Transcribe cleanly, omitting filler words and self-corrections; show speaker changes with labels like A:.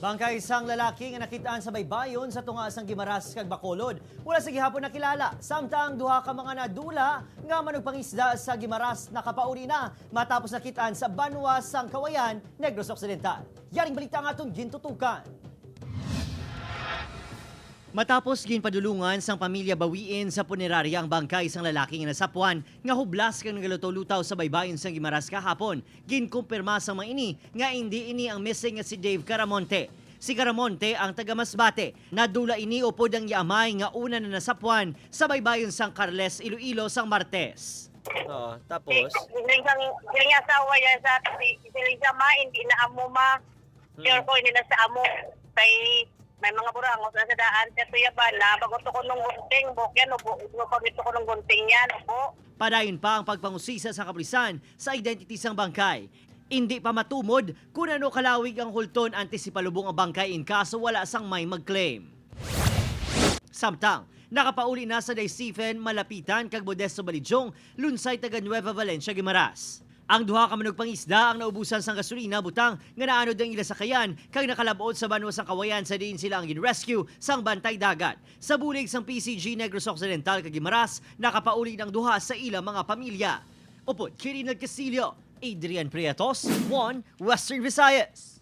A: Bangkay isang lalaki nga nakitaan sa baybayon sa tunga sang Guimaras kag Bacolod. Wala sa gihapon nakilala. Samtang duha ka mga nadula nga manugpangisda sa Guimaras nakapauli na matapos nakitaan sa Banwa sang Kawayan, Negros Occidental. Yaring balita nga atong gintutukan. Matapos ginpadulungan sang pamilya bawiin sa punerarya ang bangkay sang lalaki nga nasapuan nga hublas kang nagalutaw-lutaw sa baybayon sang Guimaras kahapon, ginkumpirma sang mga ini nga hindi ini ang missing nga si Dave Caramonte. Si Caramonte ang taga Masbate. Nadula ini upod ang yaamay nga una na nasapuan sa baybayon sang Carles, Iloilo sang Martes. Tapos
B: Siling asawa yan sa siling sama, hindi na amo ma. Sure ko, hindi na sa amo. Kay may mga burangos na sa daan. Pero yaban na, bagot ko nung gunting. Bukyan, pagito ko nung gunting yan. Opo.
A: Padayon pa ang pagpangusisa sa kapulisan sa identity sang bangkay. Hindi pa matumod kung ano kalawig ang hulton antes si palubong ang bangkay in kaso wala sang may mag-claim. Samtang, nakapauli na sa Daisifen, Malapitan, kag Modesto Balidyong, lunsay taga Nueva Valencia, Guimaras. Ang duha ka manugpangisda ang naubusan sang gasolina butang nga naanod ang ila sakayan kag nakalabot sa Banwa sang Kawayan sa diin sila ang gin-rescue sang bantay dagat. Sa bulig sang PCG Negros Occidental kag Guimaras, nakapauli ng duha sa ilang mga pamilya. Upod, Kirin Castillo, Adrian Prietos, 1 Western Visayas.